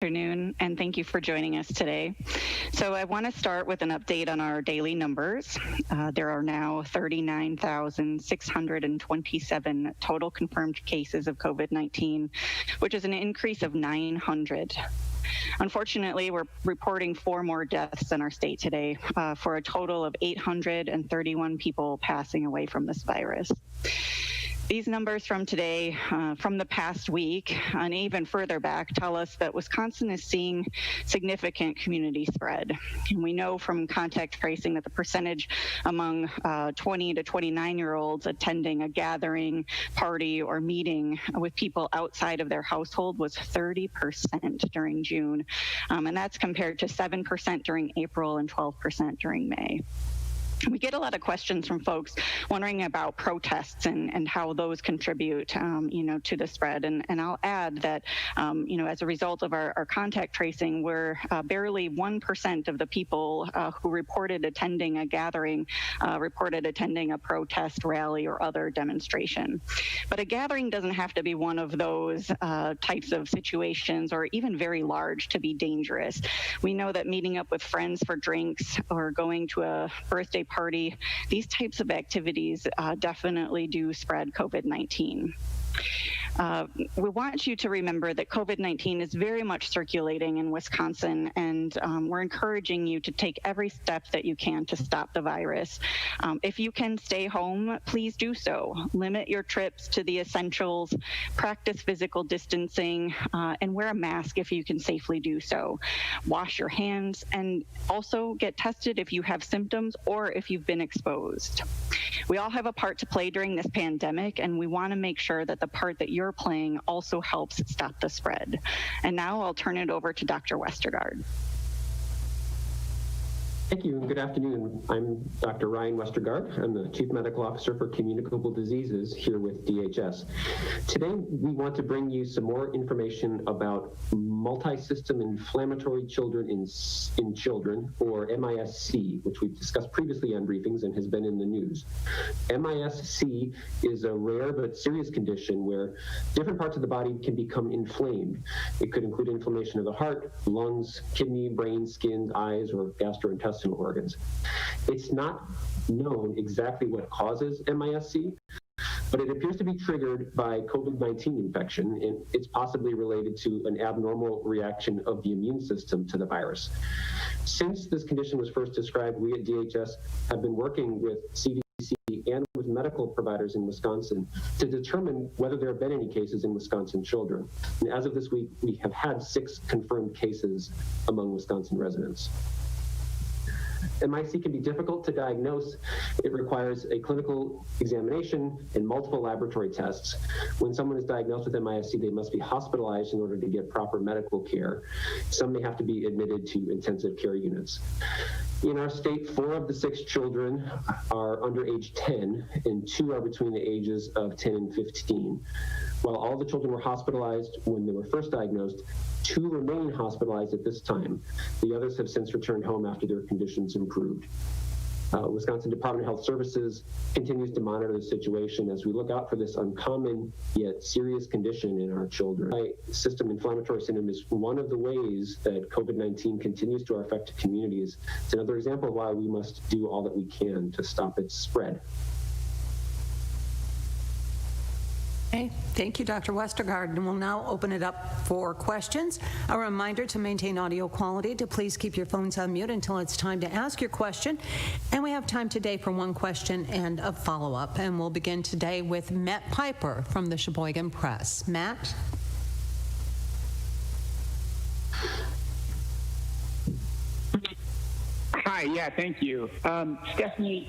Afternoon, and thank you for joining us today. So I want to start with an update on our daily numbers. There are now 39,627 total confirmed cases of COVID-19, which is an increase of 900. Unfortunately, we're reporting 4 more deaths in our state today, for a total of 831 people passing away from this virus. These numbers from today, from the past week, and even further back, tell us that Wisconsin is seeing significant community spread. And we know from contact tracing that the percentage among 20 to 29-year-olds attending a gathering, party, or meeting with people outside of their household was 30% during June. And that's compared to 7% during April and 12% during May. We get a lot of questions from folks wondering about protests and how those contribute, to the spread. And I'll add that, as a result of our contact tracing, we're barely 1% of the people who reported attending a gathering reported attending a protest, rally, or other demonstration. But a gathering doesn't have to be one of those types of situations, or even very large, to be dangerous. We know that meeting up with friends for drinks or going to a birthday party, these types of activities definitely do spread COVID-19. We want you to remember that COVID-19 is very much circulating in Wisconsin, and we're encouraging you to take every step that you can to stop the virus. If you can stay home, please do so. Limit your trips to the essentials, practice physical distancing, and wear a mask if you can safely do so. Wash your hands, and also get tested if you have symptoms or if you've been exposed. We all have a part to play during this pandemic, and we want to make sure that the part that you're playing also helps stop the spread. And now I'll turn it over to Dr. Westergaard. Thank you, and good afternoon. I'm Dr. Ryan Westergaard. I'm the Chief Medical Officer for Communicable Diseases here with DHS. Today, we want to bring you some more information about multi-system inflammatory children in children, or MIS-C, which we've discussed previously on briefings and has been in the news. MIS-C is a rare but serious condition where different parts of the body can become inflamed. It could include inflammation of the heart, lungs, kidney, brain, skin, eyes, or gastrointestinal organs. It's not known exactly what causes MIS-C, but it appears to be triggered by COVID-19 infection, and it's possibly related to an abnormal reaction of the immune system to the virus. Since this condition was first described, we at DHS have been working with CDC and with medical providers in Wisconsin to determine whether there have been any cases in Wisconsin children. And as of this week, we have had 6 confirmed cases among Wisconsin residents. MIS-C can be difficult to diagnose. It requires a clinical examination and multiple laboratory tests. When someone is diagnosed with MIS-C, they must be hospitalized in order to get proper medical care. Some may have to be admitted to intensive care units. In our state, 4 of the 6 children are under age 10, and 2 are between the ages of 10 and 15. While all the children were hospitalized when they were first diagnosed, 2 remain hospitalized at this time. The others have since returned home after their conditions improved. Wisconsin Department of Health Services continues to monitor the situation as we look out for this uncommon yet serious condition in our children. Multi-system inflammatory syndrome is one of the ways that COVID-19 continues to affect communities. It's another example of why we must do all that we can to stop its spread. Okay, thank you, Dr. Westergaard, and we'll now open it up for questions. A reminder to maintain audio quality, to please keep your phones on mute until it's time to ask your question. And we have time today for 1 question and a follow-up. And we'll begin today with Matt Piper from the Sheboygan Press. Matt? Hi, yeah, thank you. Stephanie,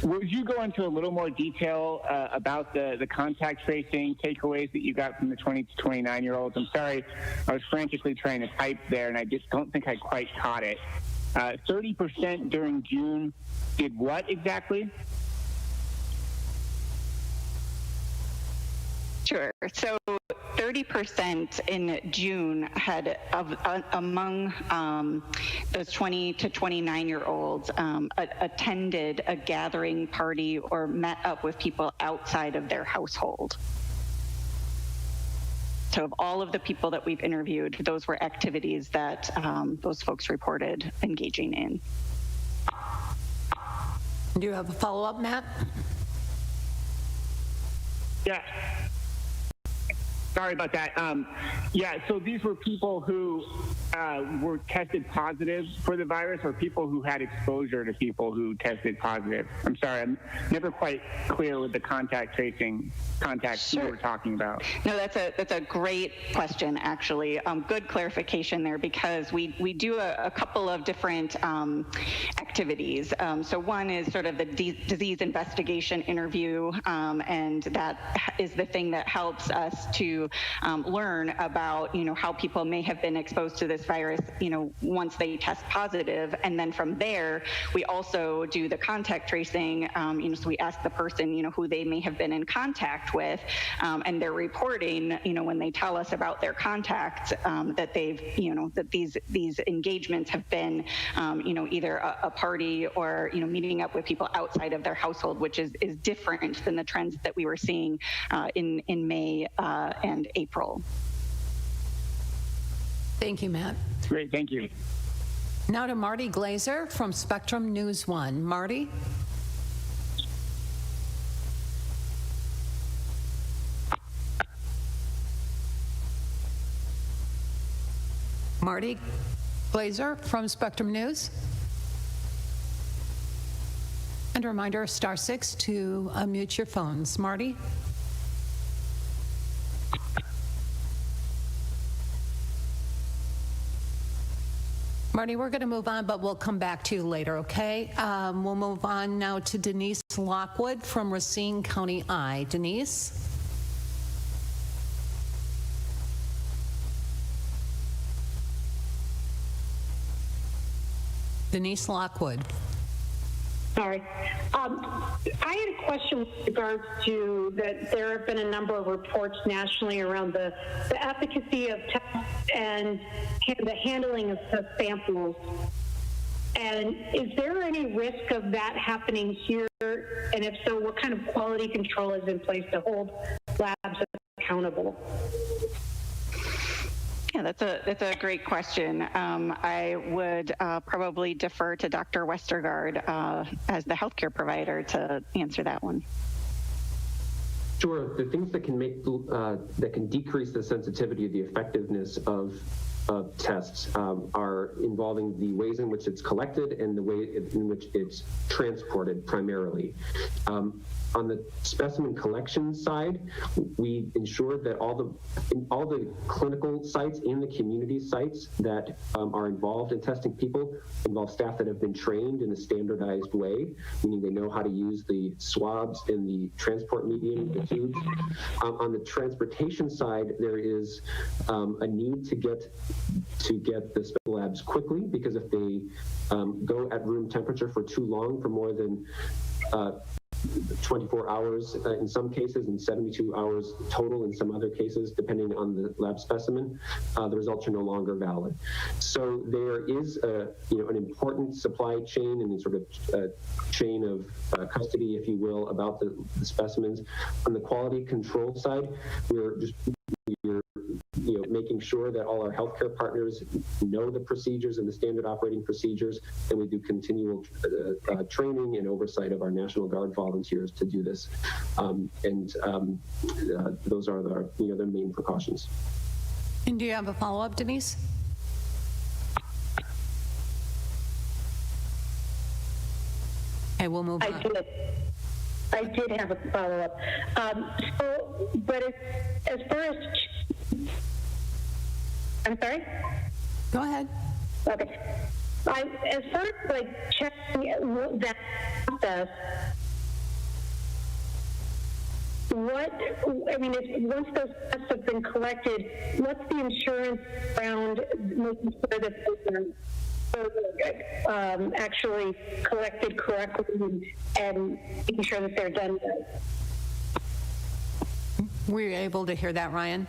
would you go into a little more detail about the contact tracing takeaways that you got from the 20 to 29-year-olds? I'm sorry, I was frantically trying to type there, and I just don't think I quite caught it. 30% during June did what exactly? Sure. So 30% in June had among those 20 to 29-year-olds attended a gathering, party, or met up with people outside of their household. So of all of the people that we've interviewed, those were activities that those folks reported engaging in. Do you have a follow-up, Matt? Yeah. Sorry about that. Yeah, so these were people who were tested positive for the virus, or people who had exposure to people who tested positive? I'm sorry, I'm never quite clear with the contact tracing contacts Sure. you were talking about. No, that's a great question, actually. Good clarification there, because we do a couple of different activities. So one is sort of the disease investigation interview, and that is the thing that helps us to learn about, how people may have been exposed to this virus, once they test positive. And then from there, we also do the contact tracing, so we ask the person, who they may have been in contact with, and they're reporting, when they tell us about their contacts, that they've, that these engagements have been, either a party or, meeting up with people outside of their household, which is different than the trends that we were seeing in May and April. Thank you, Matt. Great, thank you. Now to Marty Glazer from Spectrum News 1. Marty? Marty Glazer from Spectrum News. And a reminder, *6 to unmute your phones. Marty? Marty, we're going to move on, but we'll come back to you later, okay? We'll move on now to Denise Lockwood from Racine County I. Denise? Denise Lockwood. Sorry. I had a question with regards to that there have been a number of reports nationally around the efficacy of tests and the handling of samples. And is there any risk of that happening here? And if so, what kind of quality control is in place to hold labs accountable? Yeah, that's a great question. I would probably defer to Dr. Westergaard as the healthcare provider to answer that one. Sure. The things that can make that can decrease the sensitivity of the effectiveness of tests are involving the ways in which it's collected and the way in which it's transported primarily. On the specimen collection side, we ensure that all the clinical sites and the community sites that are involved in testing people involve staff that have been trained in a standardized way, meaning they know how to use the swabs and the transport medium, the tubes. On the transportation side, there is a need to get the special labs quickly, because if they go at room temperature for too long, for more than 24 hours in some cases and 72 hours total in some other cases, depending on the lab specimen, the results are no longer valid. So there is an important supply chain and sort of chain of custody, if you will, about the specimens. On the quality control side, we're making sure that all our healthcare partners know the procedures and the standard operating procedures, and we do continual training and oversight of our National Guard volunteers to do this. Those are the main precautions. And do you have a follow-up, Denise? Okay, we'll move on. I did have a follow-up. But as far as I'm sorry? Go ahead. Okay. As far as checking that process, once those tests have been collected, what's the insurance around making sure that they're actually collected correctly and making sure that they're done right? Were you able to hear that, Ryan?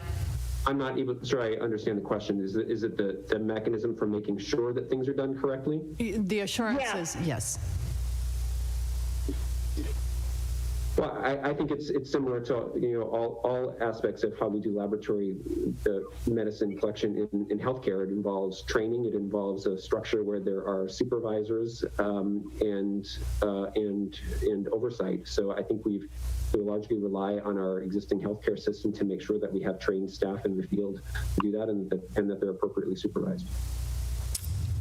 I'm not sure I understand the question. Is it the mechanism for making sure that things are done correctly? The assurance is yes. Well, I think it's similar to all aspects of how we do laboratory medicine collection in healthcare. It involves training. It involves a structure where there are supervisors and oversight. So I think we largely rely on our existing healthcare system to make sure that we have trained staff in the field to do that, and that they're appropriately supervised.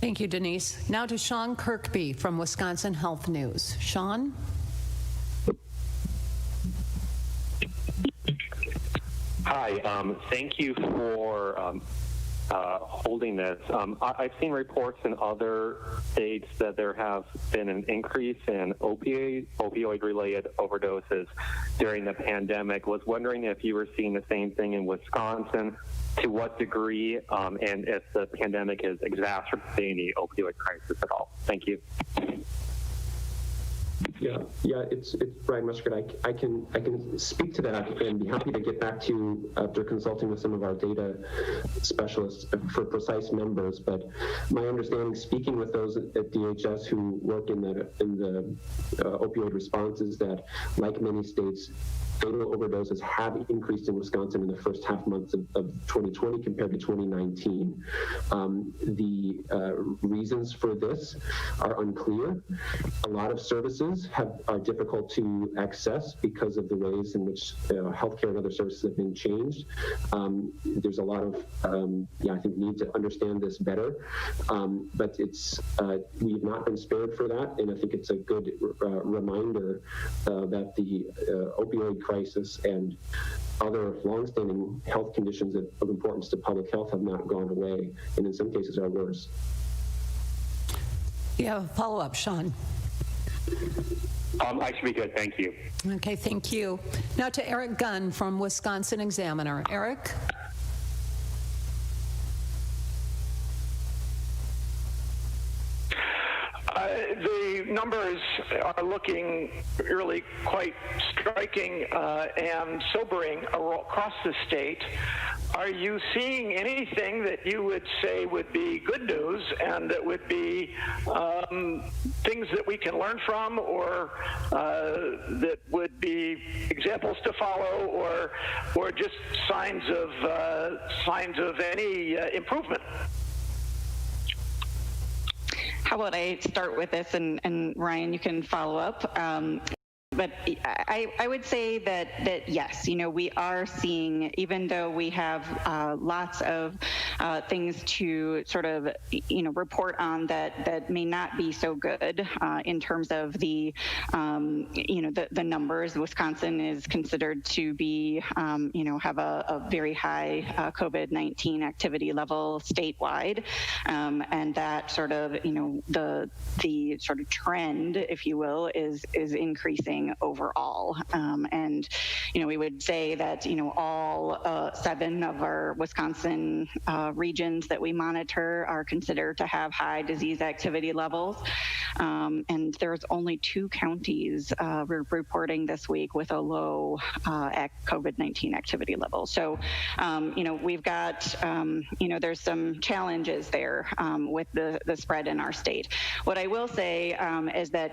Thank you, Denise. Now to Sean Kirkby from Wisconsin Health News. Sean? Hi, thank you for holding this. I've seen reports in other states that there have been an increase in opioid-related overdoses during the pandemic. Was wondering if you were seeing the same thing in Wisconsin, to what degree, and if the pandemic is exacerbating the opioid crisis at all. Thank you. Yeah, it's Brian Westergaard. I can speak to that and be happy to get back to you after consulting with some of our data specialists for precise numbers. But my understanding, speaking with those at DHS who work in the opioid response, is that, like many states, fatal overdoses have increased in Wisconsin in the first half months of 2020 compared to 2019. The reasons for this are unclear. A lot of services are difficult to access because of the ways in which healthcare and other services have been changed. There's a lot of, I think, need to understand this better. But we have not been spared for that, and I think it's a good reminder that the opioid crisis and other longstanding health conditions of importance to public health have not gone away, and in some cases are worse. You have a follow-up, Sean? I should be good, thank you. Okay, thank you. Now to Eric Gunn from Wisconsin Examiner. Eric? The numbers are looking really quite striking and sobering across the state. Are you seeing anything that you would say would be good news and that would be things that we can learn from, or that would be examples to follow, or just signs of any improvement? How about I start with this, and Ryan, you can follow up. But I would say that yes, we are seeing, even though we have lots of things to sort of report on that may not be so good in terms of the the numbers. Wisconsin is considered to be have a very high COVID-19 activity level statewide, and that sort of the sort of trend, if you will, is increasing overall. And we would say that all 7 of our Wisconsin regions that we monitor are considered to have high disease activity levels, and there's only 2 counties reporting this week with a low COVID-19 activity level. So we've got there's some challenges there with the spread in our state. What I will say is that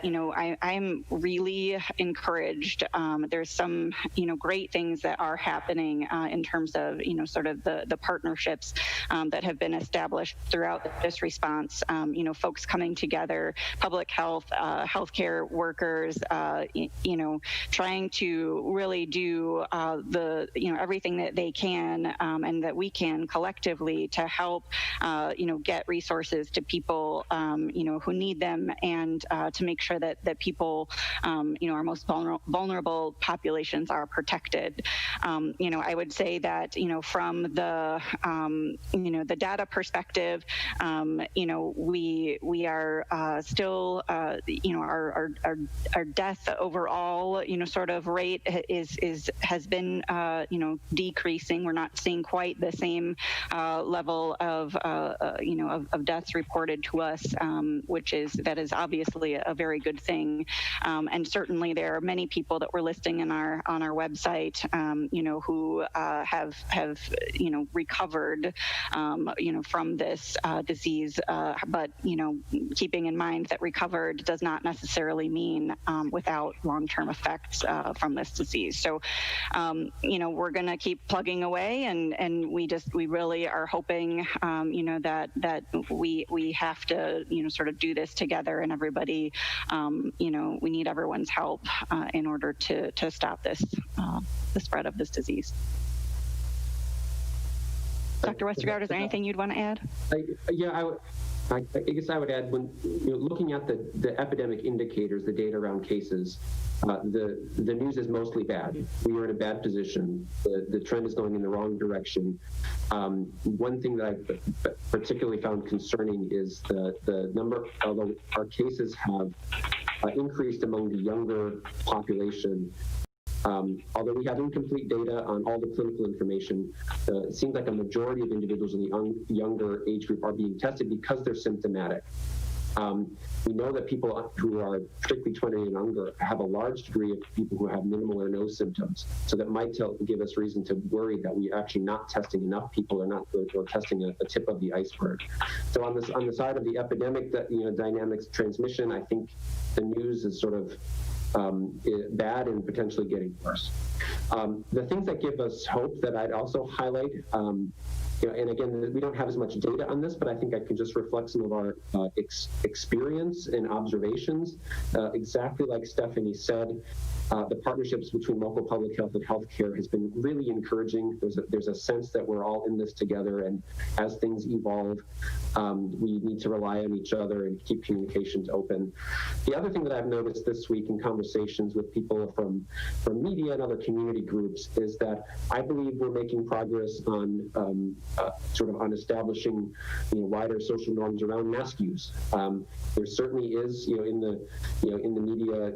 I'm really encouraged. There's some great things that are happening in terms of sort of the partnerships that have been established throughout this response. Folks coming together, public health, healthcare workers, trying to really do everything that they can and that we can collectively to help get resources to people who need them, and to make sure that people our most vulnerable populations are protected. I would say that from the the data perspective, we are still our death overall sort of rate has been decreasing. We're not seeing quite the same level of deaths reported to us, that is obviously a very good thing. And certainly there are many people that we're listing on our website, who have recovered from this disease. But, keeping in mind that recovered does not necessarily mean without long-term effects from this disease. So, we're going to keep plugging away, and we really are hoping, that we have to, sort of do this together, and everybody, we need everyone's help in order to stop this, the spread of this disease. Dr. Westergaard, is there anything you'd want to add? I guess I would add, when looking at the epidemic indicators, the data around cases, the news is mostly bad. We are in a bad position. The trend is going in the wrong direction. One thing that I particularly found concerning is the number, although our cases have increased among the younger population. Although we have incomplete data on all the clinical information, it seems like a majority of individuals in the younger age group are being tested because they're symptomatic. We know that people who are particularly 20 and younger have a large degree of people who have minimal or no symptoms. So that might give us reason to worry that we're actually not testing enough people, or testing a tip of the iceberg. So on the side of the epidemic, dynamics transmission, I think the news is sort of bad and potentially getting worse. The things that give us hope that I'd also highlight, and again, we don't have as much data on this, but I think I can just reflect some of our experience and observations. Exactly like Stephanie said, the partnerships between local public health and healthcare has been really encouraging. There's a sense that we're all in this together, and as things evolve, we need to rely on each other and keep communications open. The other thing that I've noticed this week in conversations with people from media and other community groups is that I believe we're making progress on on establishing wider social norms around mask use. There certainly is in the media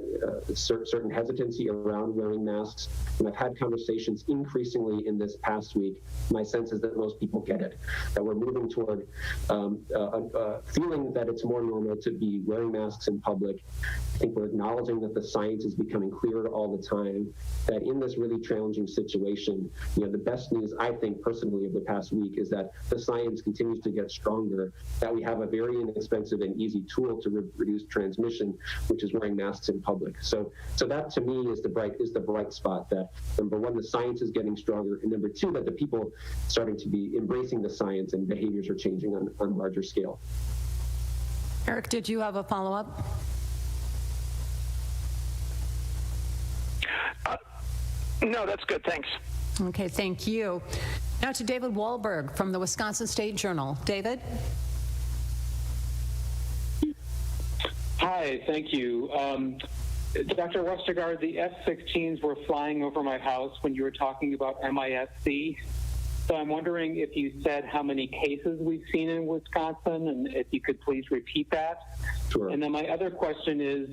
certain hesitancy around wearing masks, and I've had conversations increasingly in this past week. My sense is that most people get it, that we're moving toward feeling that it's more normal to be wearing masks in public. I think we're acknowledging that the science is becoming clearer all the time, that in this really challenging situation, the best news I think personally of the past week is that the science continues to get stronger, that we have a very inexpensive and easy tool to reduce transmission, which is wearing masks in public. So that to me is the bright spot, that number one, the science is getting stronger, and number two, that the people starting to be embracing the science and behaviors are changing on a larger scale. Eric, did you have a follow-up? No, that's good. Thanks. Okay, thank you. Now to David Wahlberg from the Wisconsin State Journal. David? Hi, thank you. Dr. Westergaard, the F-16s were flying over my house when you were talking about MISC. So I'm wondering if you said how many cases we've seen in Wisconsin, and if you could please repeat that. Sure. And then my other question is,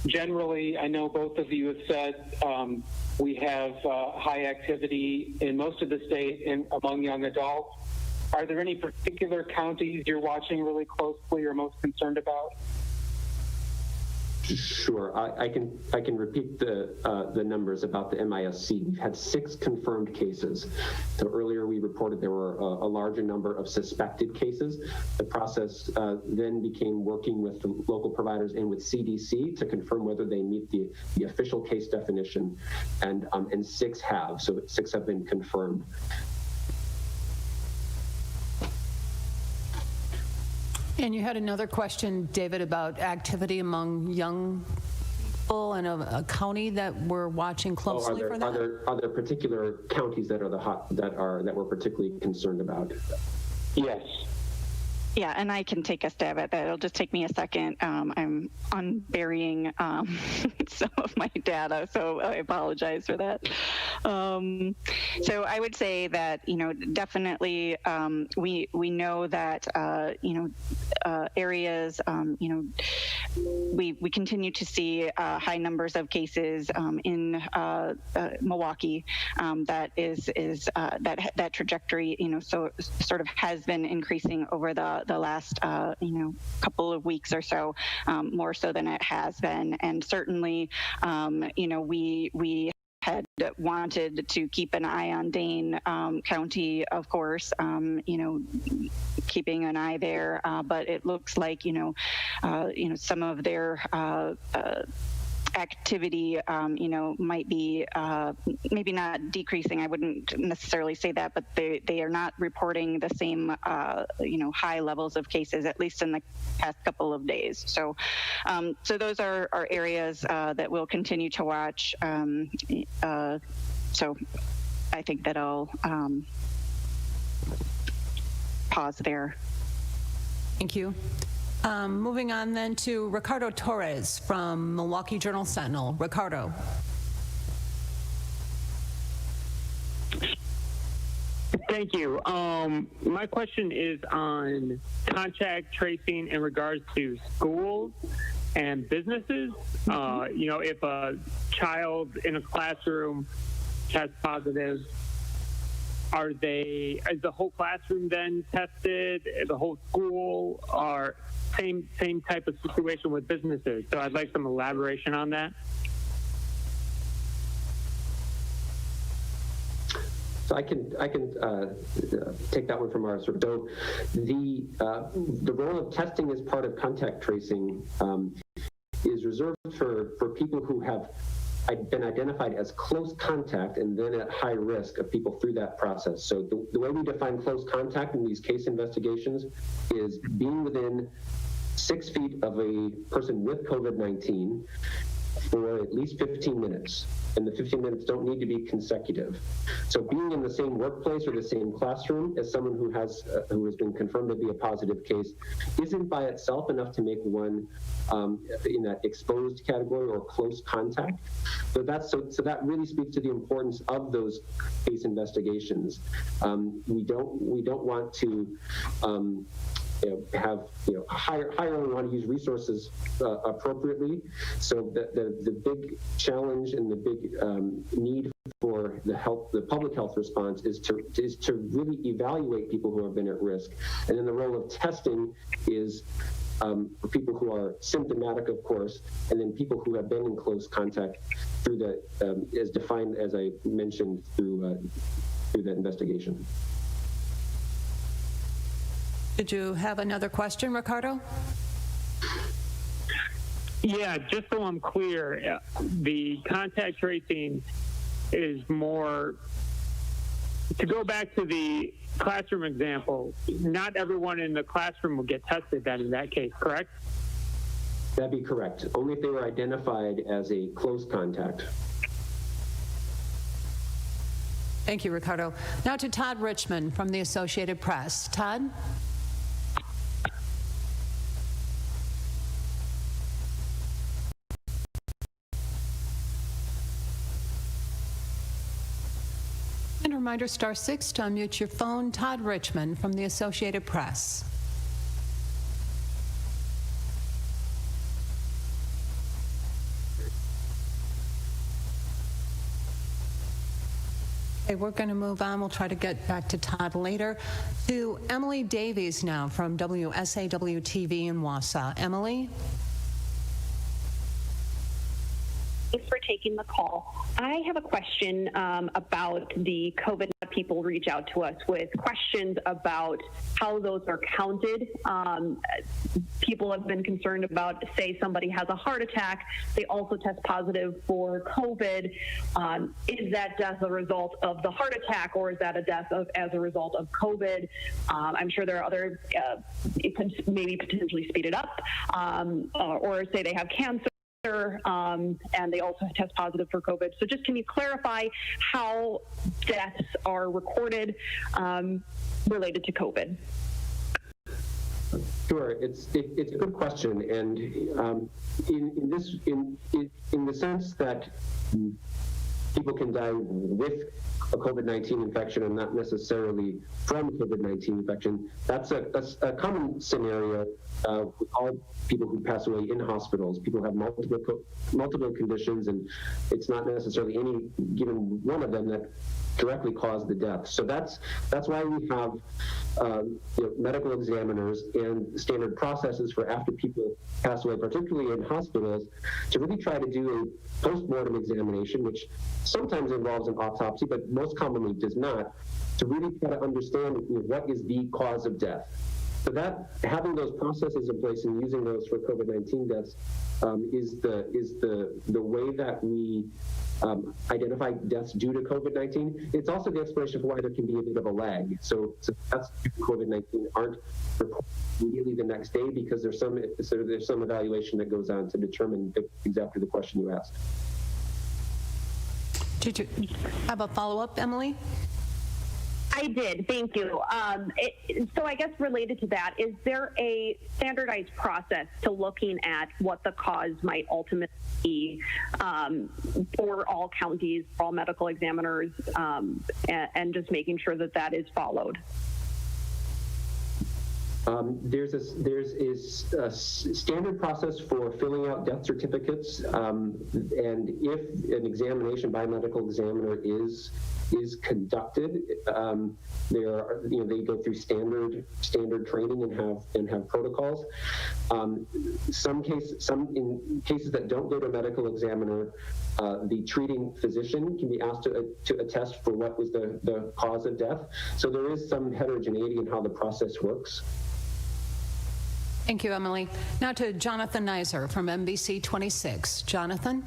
generally, I know both of you have said we have high activity in most of the state among young adults. Are there any particular counties you're watching really closely or most concerned about? Sure, I can repeat the numbers about the MISC. We've had 6 confirmed cases. So earlier we reported there were a larger number of suspected cases. The process then became working with the local providers and with CDC to confirm whether they meet the official case definition, and 6 have. So 6 have been confirmed. And you had another question, David, about activity among young people in a county that we're watching closely for that? Are there particular counties that are that we're particularly concerned about? Yes. Yeah, and I can take a stab at that. It'll just take me a second. I'm unburying some of my data, so I apologize for that. So I would say that, definitely we know that, areas, we continue to see high numbers of cases in Milwaukee. That is that trajectory, so sort of has been increasing over the last couple of weeks or so, more so than it has been, and certainly we had wanted to keep an eye on Dane County, of course, keeping an eye there, but it looks like, some of their activity, might be maybe not decreasing. I wouldn't necessarily say that, but they are not reporting the same, high levels of cases, at least in the past couple of days. So, those are areas that we'll continue to watch. So I think that I'll pause there. Thank you. Moving on then to Ricardo Torres from Milwaukee Journal-Sentinel. Ricardo. Thank you. My question is on contact tracing in regards to schools and businesses. If a child in a classroom tests positive, is the whole classroom then tested, the whole school, or same type of situation with businesses? So I'd like some elaboration on that. So I can take that one from our sort of. So the role of testing as part of contact tracing is reserved for people who have been identified as close contact and then at high risk of people through that process. So the way we define close contact in these case investigations is being within 6 feet of a person with COVID-19 for at least 15 minutes. And the 15 minutes don't need to be consecutive. So being in the same workplace or the same classroom as someone who has been confirmed to be a positive case isn't by itself enough to make one in that exposed category or close contact. So that really speaks to the importance of those case investigations. We don't want to hire we want to use resources appropriately. So the big challenge and the big need for the public health response is to really evaluate people who have been at risk. And then the role of testing is for people who are symptomatic, of course, and then people who have been in close contact through as defined, as I mentioned, through the investigation. Did you have another question, Ricardo? Yeah, just so I'm clear, the contact tracing is more, to go back to the classroom example, not everyone in the classroom will get tested then in that case, correct? That'd be correct. Only if they were identified as a close contact. Thank you, Ricardo. Now to Todd Richmond from the Associated Press. Todd? And a reminder, *6 to unmute your phone. Todd Richmond from the Associated Press. Okay, we're going to move on. We'll try to get back to Todd later. To Emily Davies now from WSAW-TV in Wausau. Emily? Thanks for taking the call. I have a question about the COVID people reach out to us with questions about how those are counted. People have been concerned about, say, somebody has a heart attack, they also test positive for COVID. Is that death a result of the heart attack, or is that a death as a result of COVID? I'm sure there are other, it could maybe potentially speed it up, or say they have cancer. And they also test positive for COVID. So just can you clarify how deaths are recorded related to COVID? Sure, it's a good question, and in the sense that people can die with a COVID-19 infection and not necessarily from COVID-19 infection, that's a common scenario with all people who pass away in hospitals. People have multiple conditions, and it's not necessarily any given one of them that directly caused the death. So that's why we have medical examiners and standard processes for after people pass away, particularly in hospitals, to really try to do a post-mortem examination, which sometimes involves an autopsy, but most commonly does not, to really try to understand what is the cause of death. So that having those processes in place and using those for COVID-19 deaths is the way that we identify deaths due to COVID-19. It's also the explanation for why there can be a bit of a lag. So deaths due to COVID-19 aren't reported immediately the next day because there's some evaluation that goes on to determine exactly the question you asked. Did you have a follow-up, Emily? I did, thank you. So I guess related to that, is there a standardized process to looking at what the cause might ultimately be for all counties, for all medical examiners, and just making sure that that is followed? There's a standard process for filling out death certificates, and if an examination by a medical examiner is conducted, they go through standard training and have protocols. In cases that don't go to a medical examiner, the treating physician can be asked to attest for what was the cause of death. So there is some heterogeneity in how the process works. Thank you, Emily. Now to Jonathan Nizer from NBC 26. Jonathan?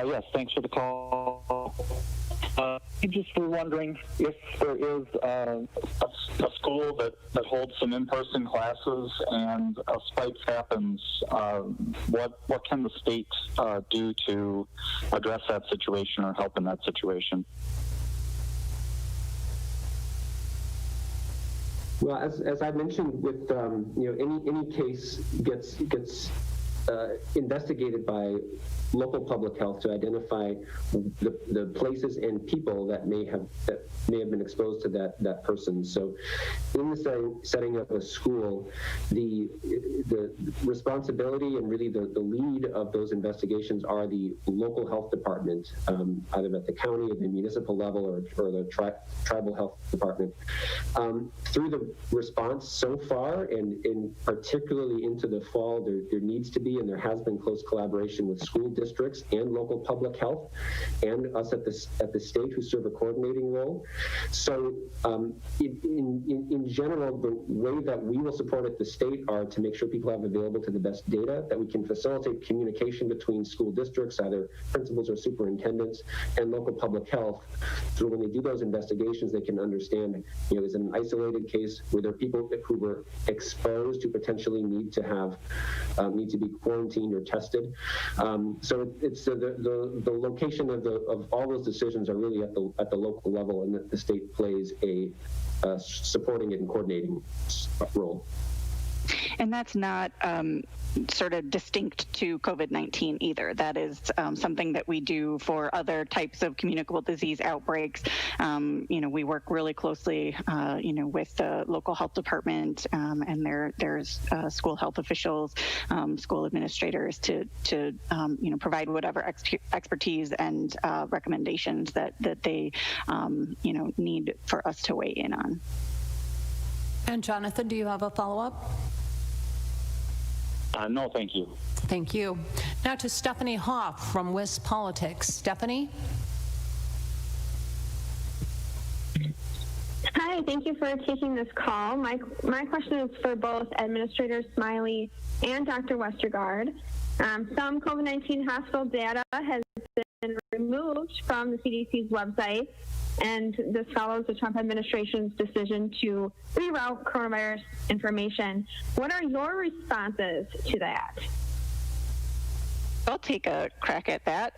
Yes, thanks for the call. I just were wondering if there is a school that holds some in-person classes and a spike happens, what can the state do to address that situation or help in that situation? Well, as I mentioned, with any case gets investigated by local public health to identify the places and people that may have been exposed to that person. So, in the setting of a school, the responsibility and really the lead of those investigations are the local health department, either at the county or the municipal level or the tribal health department. Through the response so far, and particularly into the fall, there needs to be and there has been close collaboration with school districts and local public health and us at the state who serve a coordinating role. So in general, the way that we will support at the state are to make sure people have available to the best data, that we can facilitate communication between school districts, either principals or superintendents, and local public health. So when they do those investigations, they can understand, is it an isolated case? Were there people who were exposed who potentially need to be quarantined or tested? So it's the location of all those decisions are really at the local level, and that the state plays a supporting and coordinating role. And that's not sort of distinct to COVID-19 either. That is something that we do for other types of communicable disease outbreaks. We work really closely, with the local health department and there's school health officials, school administrators to provide whatever expertise and recommendations that they, need for us to weigh in on. And Jonathan, do you have a follow-up? No, thank you. Thank you. Now to Stephanie Hoff from WIS Politics. Stephanie? Hi, thank you for taking this call. My question is for both Administrator Smiley and Dr. Westergaard. Some COVID-19 hospital data has been removed from the CDC's website, and this follows the Trump administration's decision to reroute coronavirus information. What are your responses to that? I'll take a crack at that.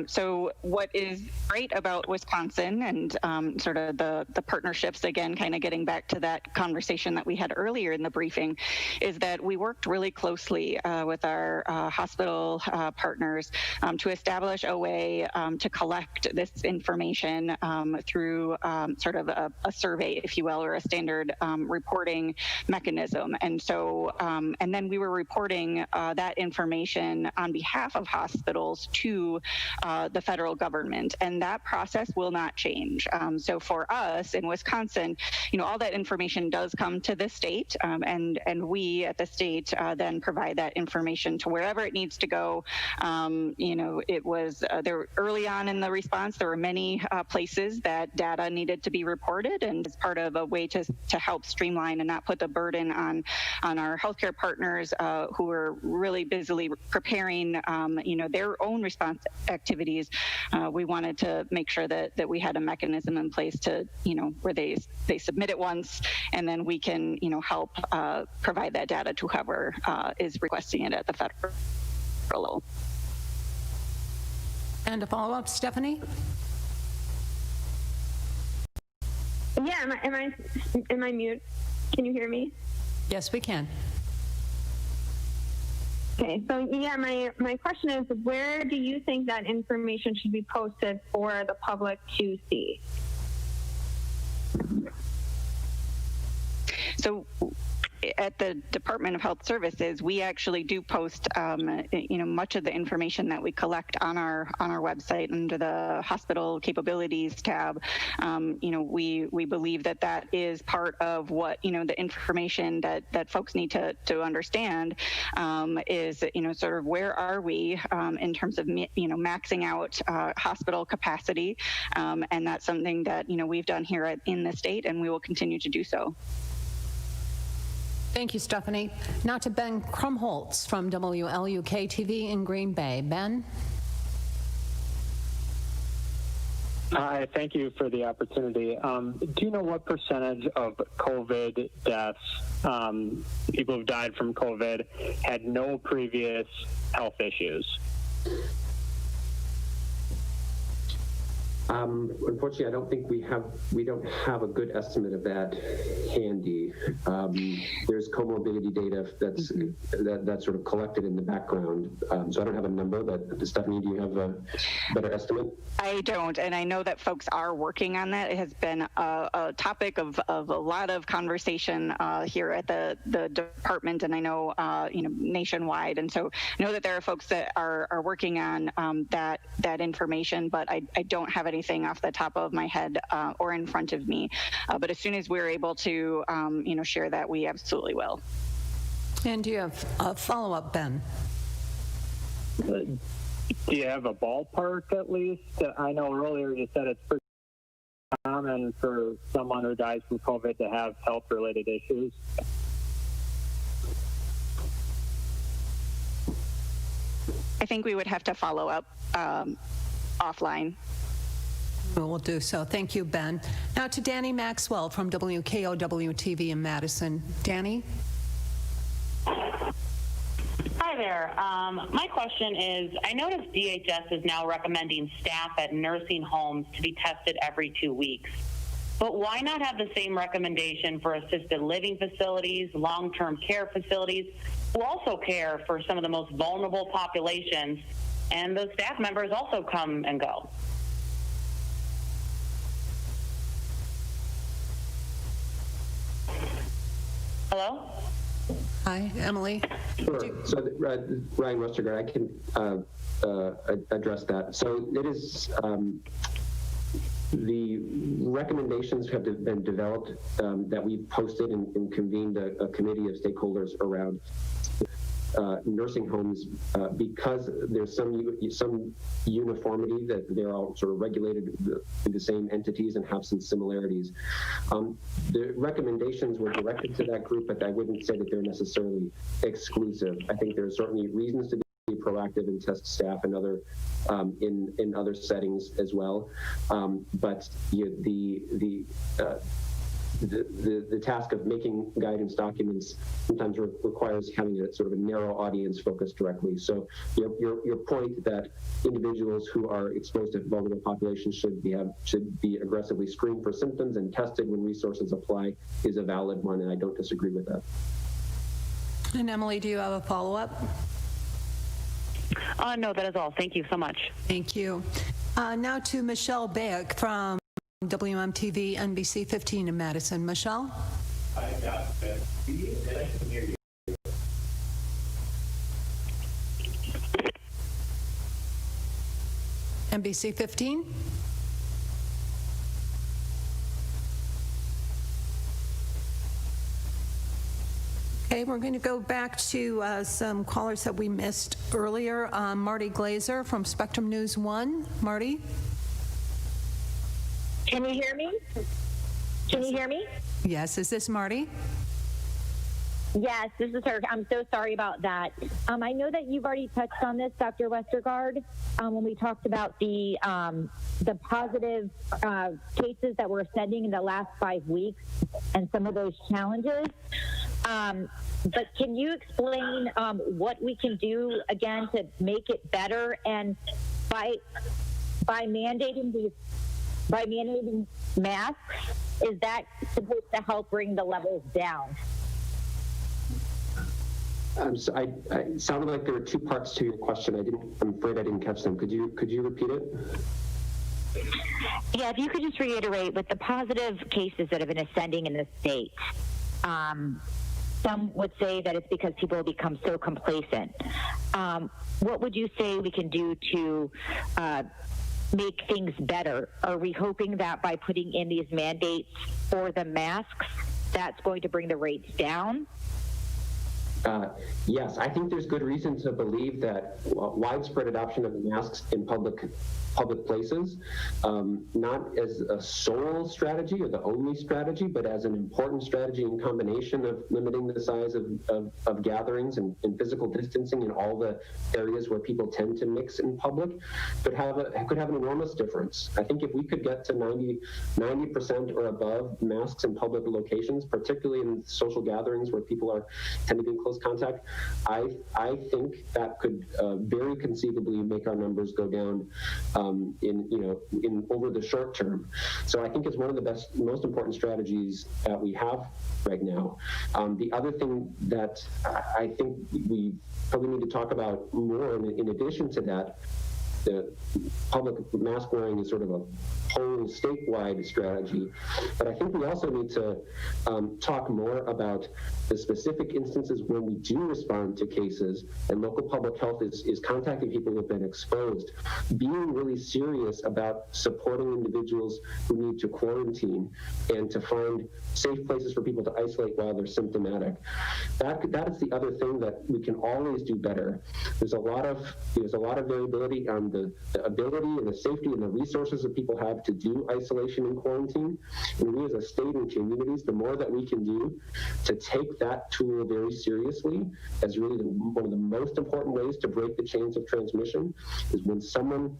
So what is great about Wisconsin and sort of the partnerships, again, kind of getting back to that conversation that we had earlier in the briefing, is that we worked really closely with our hospital partners to establish a way to collect this information through sort of a survey, if you will, or a standard reporting mechanism. And so, and then we were reporting that information on behalf of of hospitals to the federal government, and that process will not change. So for us in Wisconsin, all that information does come to the state, and we at the state then provide that information to wherever it needs to go. It was there early on in the response. There were many places that data needed to be reported, and as part of a way to help streamline and not put the burden on our healthcare partners who are really busily preparing their own response activities, we wanted to make sure that we had a mechanism in place to where they submit it once, and then we can help provide that data to whoever is requesting it at the federal level. And a follow-up, Stephanie? Yeah, am I mute? Can you hear me? Yes, we can. Okay, so yeah, my question is, where do you think that information should be posted for the public to see? So at the Department of Health Services, we actually do post, much of the information that we collect on our website under the Hospital Capabilities tab. We believe that is part of what the information that folks need to understand is sort of where are we in terms of maxing out hospital capacity, and that's something that we've done here in the state, and we will continue to do so. Thank you, Stephanie. Now to Ben Krumholtz from WLUK-TV in Green Bay. Ben? Hi, thank you for the opportunity. Do you know what percentage of COVID deaths, people who've died from COVID, had no previous health issues? Unfortunately, I don't think we don't have a good estimate of that handy. There's comorbidity data that's sort of collected in the background. So I don't have a number, but Stephanie, do you have a better estimate? I don't, and I know that folks are working on that. It has been a topic of a lot of conversation here at the department, and I know nationwide. And so I know that there are folks that are working on that information, but I don't have anything off the top of my head or in front of me. But as soon as we're able to, share that, we absolutely will. And do you have a follow-up, Ben? Do you have a ballpark at least? I know earlier you said it's pretty common for someone who dies from COVID to have health-related issues. I think we would have to follow up offline. We'll do so. Thank you, Ben. Now to Danny Maxwell from WKOW-TV in Madison. Danny? Hi there. My question is, I noticed DHS is now recommending staff at nursing homes to be tested every 2 weeks. But why not have the same recommendation for assisted living facilities, long-term care facilities, who also care for some of the most vulnerable populations, and those staff members also come and go? Hello? Hi, Emily. Sure. So, Ryan Westergaard, I can address that. So it is the recommendations have been developed that we've posted and convened a committee of stakeholders around nursing homes because there's some uniformity, that they're all sort of regulated in the same entities and have some similarities. The recommendations were directed to that group, but I wouldn't say that they're necessarily exclusive. I think there's certainly reasons to be proactive and test staff and other in other settings as well. But the task of making guidance documents sometimes requires having a sort of a narrow audience focused directly. So your point that individuals who are exposed to vulnerable populations should be aggressively screened for symptoms and tested when resources apply is a valid one, and I don't disagree with that. And Emily, do you have a follow-up? No, that is all. Thank you so much. Thank you. Now to Michelle Beck from WMTV NBC 15 in Madison. Michelle? I can hear you. NBC 15. Okay, we're going to go back to some callers that we missed earlier. Marty Glazer from Spectrum News 1. Marty? Can you hear me? Can you hear me? Yes, is this Marty? Yes, this is her. I'm so sorry about that. I know that you've already touched on this, Dr. Westergaard, when we talked about the positive cases that we're ascending in the last 5 weeks and some of those challenges. But can you explain what we can do again to make it better? And by mandating masks, is that supposed to help bring the levels down? So it sounded like there were two parts to your question. I'm afraid I didn't catch them. Could you repeat it? Yeah, if you could just reiterate with the positive cases that have been ascending in the state. Some would say that it's because people have become so complacent. What would you say we can do to make things better? Are we hoping that by putting in these mandates for the masks, that's going to bring the rates down? Yes, I think there's good reason to believe that widespread adoption of masks in public places, not as a sole strategy or the only strategy, but as an important strategy in combination of limiting the size of gatherings and physical distancing in all the areas where people tend to mix in public, could have an enormous difference. I think if we could get to 90% or above masks in public locations, particularly in social gatherings where people tend to be in close contact, I think that could very conceivably make our numbers go down in over the short term. So I think it's one of the most important strategies that we have right now. The other thing that I think we probably need to talk about more, in addition to that, the public mask wearing is sort of a whole statewide strategy. But I think we also need to talk more about the specific instances when we do respond to cases and local public health is contacting people who have been exposed, being really serious about supporting individuals who need to quarantine and to find safe places for people to isolate while they're symptomatic. That is the other thing that we can always do better. There's a lot of variability on the ability and the safety and the resources that people have to do isolation and quarantine. And we as a state and communities, the more that we can do to take that tool very seriously as really one of the most important ways to break the chains of transmission is when someone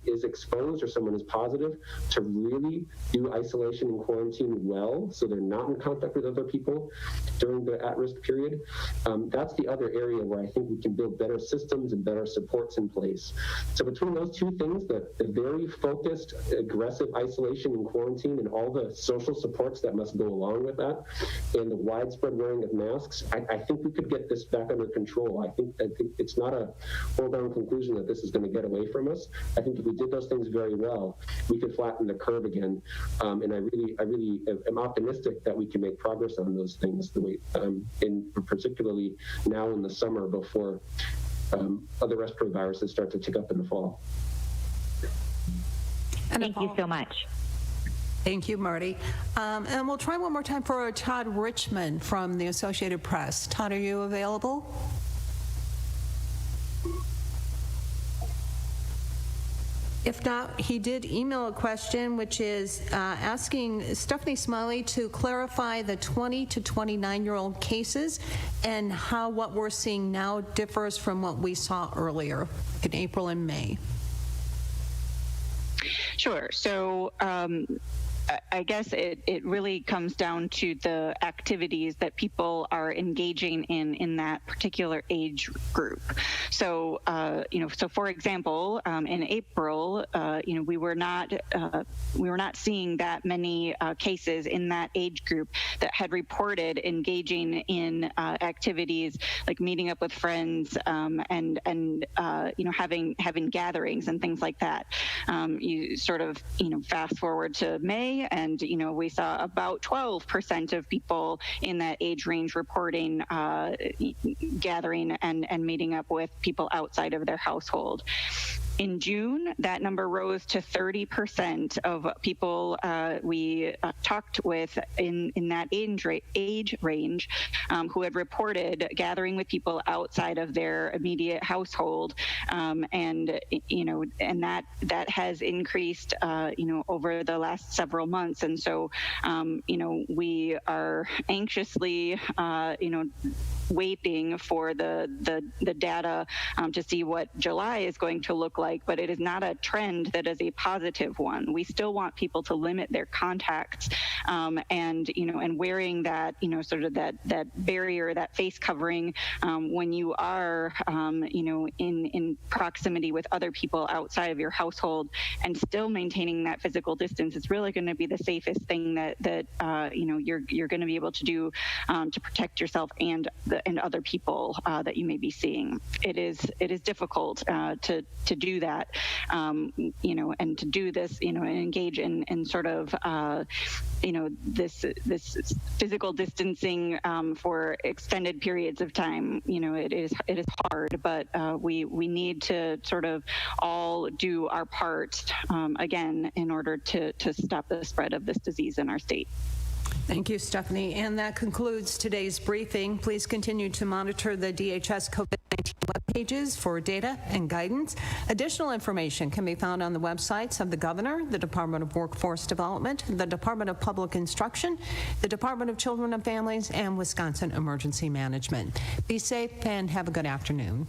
is exposed or someone is positive, to really do isolation and quarantine well so they're not in contact with other people during the at-risk period. That's the other area where I think we can build better systems and better supports in place. So between those two things, the very focused, aggressive isolation and quarantine and all the social supports that must go along with that, and the widespread wearing of masks, I think we could get this back under control. I think it's not a foregone conclusion that this is going to get away from us. I think if we did those things very well, we could flatten the curve again. And I really am optimistic that we can make progress on those things, particularly now in the summer before other respiratory viruses start to tick up in the fall. Thank you so much. Thank you, Marty. And we'll try one more time for Todd Richmond from the Associated Press. Todd, are you available? If not, he did email a question, which is asking Stephanie Smiley to clarify the 20 to 29-year-old cases and how what we're seeing now differs from what we saw earlier in April and May. Sure. So I guess it really comes down to the activities that people are engaging in that particular age group. So, so for example, in April, we were not seeing that many cases in that age group that had reported engaging in activities like meeting up with friends and having gatherings and things like that. You sort of fast forward to May, and we saw about 12% of people in that age range reporting gathering and meeting up with people outside of their household. In June, that number rose to 30% of people we talked with in that age range who had reported gathering with people outside of their immediate household, and that has increased over the last several months. And so we are anxiously waiting for the data to see what July is going to look like, but it is not a trend that is a positive one. We still want people to limit their contacts, and wearing that sort of that barrier, that face covering when you are in proximity with other people outside of your household, and still maintaining that physical distance is really going to be the safest thing that you're going to be able to do to protect yourself and other people that you may be seeing. It is difficult to do that, and to do this, and engage in sort of, this physical distancing for extended periods of time. It is hard, but we need to sort of all do our part again in order to stop the spread of this disease in our state. Thank you, Stephanie. And that concludes today's briefing. Please continue to monitor the DHS COVID-19 web pages for data and guidance. Additional information can be found on the websites of the Governor, the Department of Workforce Development, the Department of Public Instruction, the Department of Children and Families, and Wisconsin Emergency Management. Be safe and have a good afternoon.